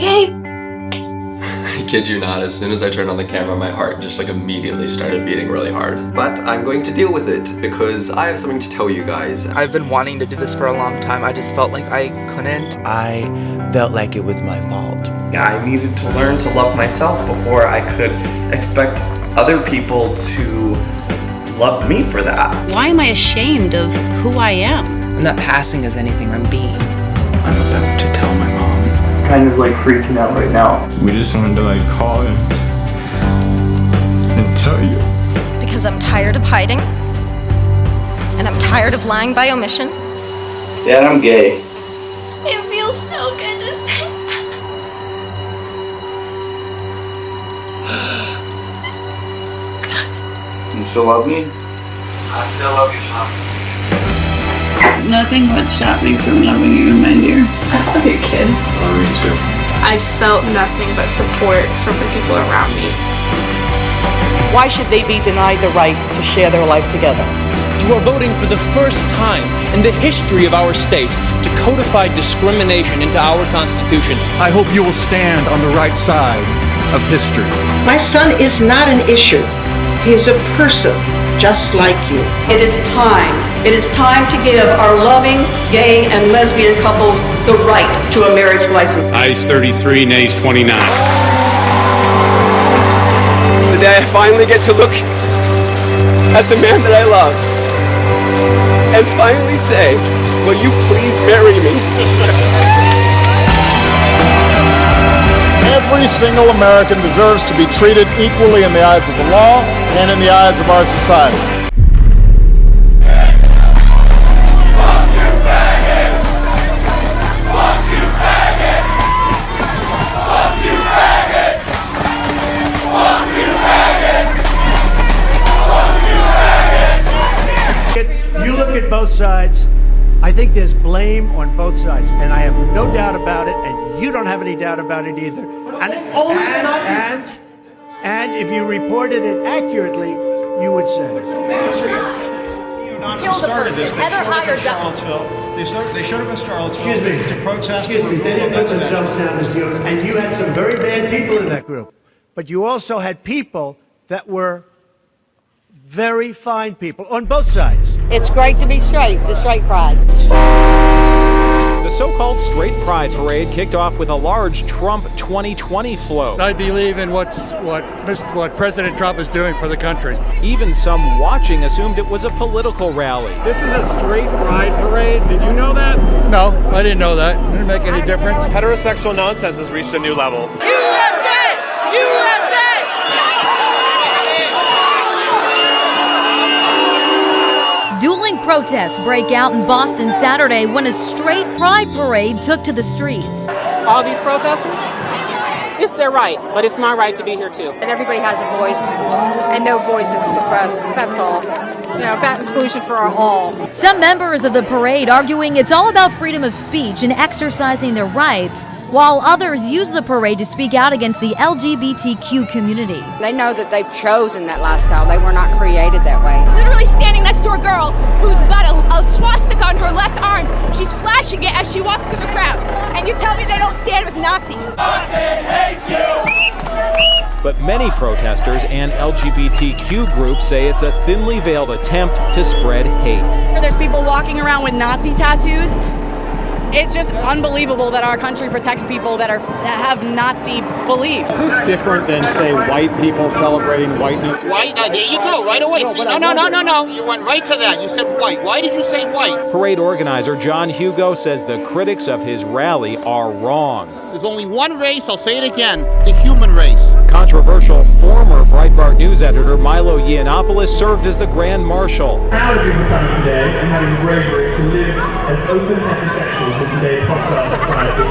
okay? I kid you not, as soon as I turned on the camera, my heart just like immediately started beating really hard. But I'm going to deal with it because I have something to tell you guys. I've been wanting to do this for a long time. I just felt like I couldn't. I felt like it was my fault. I needed to learn to love myself before I could expect other people to love me for that. Why am I ashamed of who I am? I'm not passing as anything, I'm being. I'm about to tell my mom. Kind of like freaking out right now. We just wanted to like call in and tell you. Because I'm tired of hiding. And I'm tired of lying by omission. Dad, I'm gay. It feels so good to say that. You still love me? I still love you, Mom. Nothing would stop me from loving you, my dear. I love you, kid. Love you too. I felt nothing but support from the people around me. Why should they be denied the right to share their life together? You are voting for the first time in the history of our state to codify discrimination into our Constitution. I hope you will stand on the right side of history. My son is not an issue. He is a person, just like you. It is time. It is time to give our loving gay and lesbian couples the right to a marriage license. Ayes 33, nays 29. It's the day I finally get to look at the man that I love and finally say, will you please marry me? Every single American deserves to be treated equally in the eyes of the law and in the eyes of our society. You look at both sides. I think there's blame on both sides, and I have no doubt about it, and you don't have any doubt about it either. And if you reported it accurately, you would say. Kill the person. Heather hired They showed up in Charlottesville to protest. Excuse me, they didn't put themselves down as you, and you had some very bad people in that group. But you also had people that were very fine people on both sides. It's great to be straight, the straight pride. The so-called Straight Pride Parade kicked off with a large Trump 2020 float. I believe in what President Trump is doing for the country. Even some watching assumed it was a political rally. This is a Straight Pride Parade. Did you know that? No, I didn't know that. It didn't make any difference. Heterosexual nonsense has reached a new level. USA! USA! Dueling protests break out in Boston Saturday when a straight pride parade took to the streets. All these protesters, it's their right, but it's my right to be here too. And everybody has a voice, and no voice is suppressed, that's all. You know, about inclusion for all. Some members of the parade arguing it's all about freedom of speech and exercising their rights, while others use the parade to speak out against the LGBTQ community. They know that they've chosen that lifestyle. They were not created that way. Literally standing next to a girl who's got a swastika on her left arm. She's flashing it as she walks through the crowd. And you tell me they don't stand with Nazis. Boston hates you! But many protesters and LGBTQ groups say it's a thinly veiled attempt to spread hate. There's people walking around with Nazi tattoos. It's just unbelievable that our country protects people that have Nazi beliefs. Is this different than, say, white people celebrating whiteness? White? There you go, right away. See, no. You went right to that. You said white. Why did you say white? Parade organizer John Hugo says the critics of his rally are wrong. There's only one race, I'll say it again, the human race. Controversial former Breitbart news editor Milo Yiannopoulos served as the Grand Marshal. Proud of you for coming today and having the bravery to live as open heterosexuals in today's hostile society.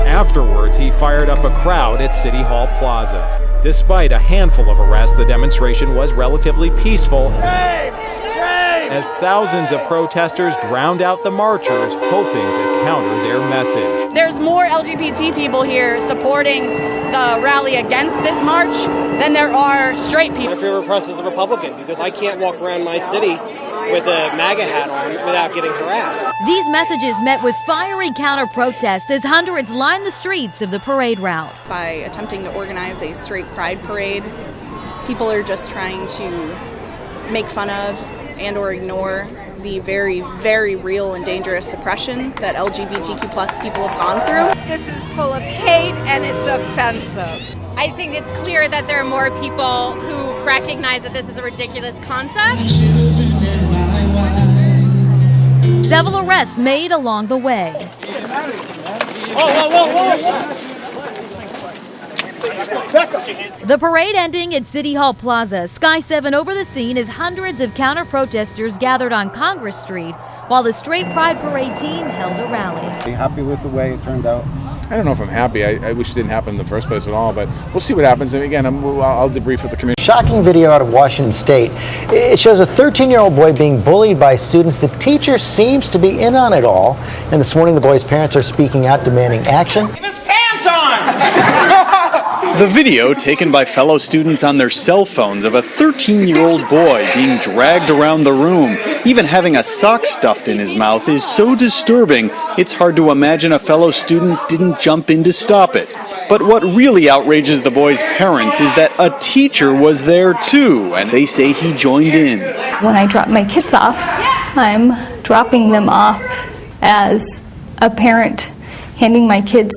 Afterwards, he fired up a crowd at City Hall Plaza. Despite a handful of arrests, the demonstration was relatively peaceful. As thousands of protesters drowned out the marchers, hoping to counter their message. There's more LGBT people here supporting the rally against this march than there are straight people. My favorite press is a Republican because I can't walk around my city with a MAGA hat on without getting harassed. These messages met with fiery counter-protests as hundreds lined the streets of the parade route. By attempting to organize a straight pride parade, people are just trying to make fun of and or ignore the very, very real and dangerous suppression that LGBTQ plus people have gone through. This is full of hate and it's offensive. I think it's clear that there are more people who recognize that this is a ridiculous concept. Several arrests made along the way. The parade ending at City Hall Plaza. Sky 7 over the scene as hundreds of counter-protesters gathered on Congress Street while the Straight Pride Parade team held a rally. Are you happy with the way it turned out? I don't know if I'm happy. I wish it didn't happen in the first place at all, but we'll see what happens. And again, I'll debrief with the commission. Shocking video out of Washington State. It shows a 13-year-old boy being bullied by students. The teacher seems to be in on it all. And this morning, the boy's parents are speaking out, demanding action. Keep his pants on! The video taken by fellow students on their cell phones of a 13-year-old boy being dragged around the room, even having a sock stuffed in his mouth, is so disturbing, it's hard to imagine a fellow student didn't jump in to stop it. But what really outrages the boy's parents is that a teacher was there too, and they say he joined in. When I drop my kids off, I'm dropping them off as a parent, handing my kids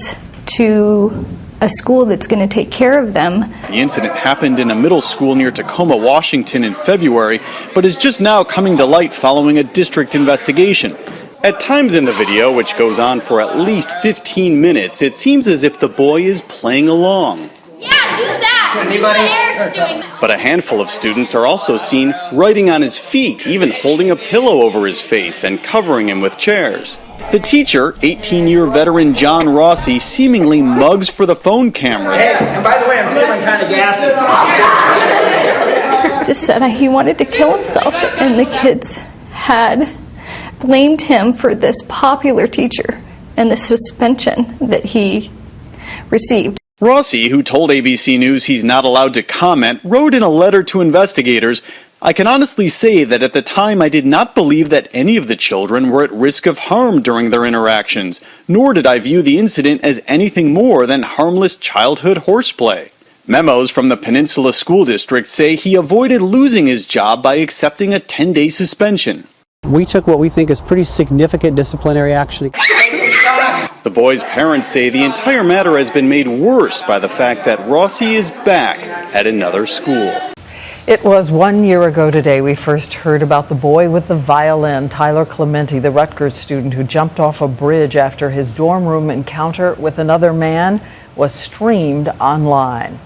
to a school that's going to take care of them. The incident happened in a middle school near Tacoma, Washington in February, but is just now coming to light following a district investigation. At times in the video, which goes on for at least 15 minutes, it seems as if the boy is playing along. Yeah, do that! Eric's doing that. But a handful of students are also seen writing on his feet, even holding a pillow over his face and covering him with chairs. The teacher, 18-year veteran John Rossi, seemingly mugs for the phone cameras. Hey, and by the way, I'm feeling kind of gassy. Just said he wanted to kill himself, and the kids had blamed him for this popular teacher and the suspension that he received. Rossi, who told ABC News he's not allowed to comment, wrote in a letter to investigators, "I can honestly say that at the time I did not believe that any of the children were at risk of harm during their interactions, nor did I view the incident as anything more than harmless childhood horseplay." Memos from the Peninsula School District say he avoided losing his job by accepting a 10-day suspension. We took what we think is pretty significant disciplinary action. The boy's parents say the entire matter has been made worse by the fact that Rossi is back at another school. It was 1 year ago today we first heard about the boy with the violin, Tyler Clementi, the Rutgers student who jumped off a bridge after his dorm room encounter with another man was streamed online.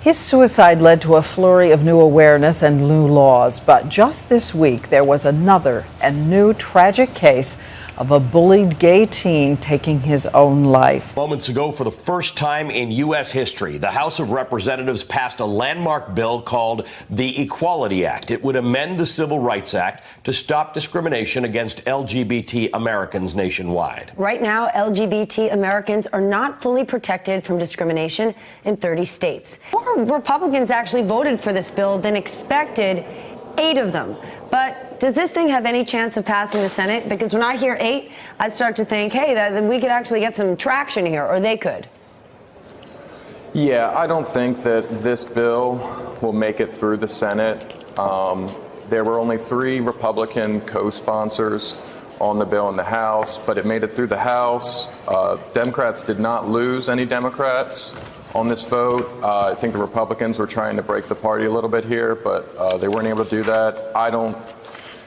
His suicide led to a flurry of new awareness and new laws, but just this week there was another and new tragic case of a bullied gay teen taking his own life. Moments ago, for the first time in U.S. history, the House of Representatives passed a landmark bill called the Equality Act. It would amend the Civil Rights Act to stop discrimination against LGBT Americans nationwide. Right now, LGBT Americans are not fully protected from discrimination in 30 states. More Republicans actually voted for this bill than expected, 8 of them. But does this thing have any chance of passing the Senate? Because when I hear 8, I start to think, hey, that we could actually get some traction here, or they could. Yeah, I don't think that this bill will make it through the Senate. There were only 3 Republican co-sponsors on the bill in the House, but it made it through the House. Democrats did not lose any Democrats on this vote. I think the Republicans were trying to break the party a little bit here, but they weren't able to do that. I don't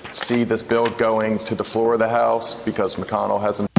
see this bill going to the floor of the House because McConnell hasn't.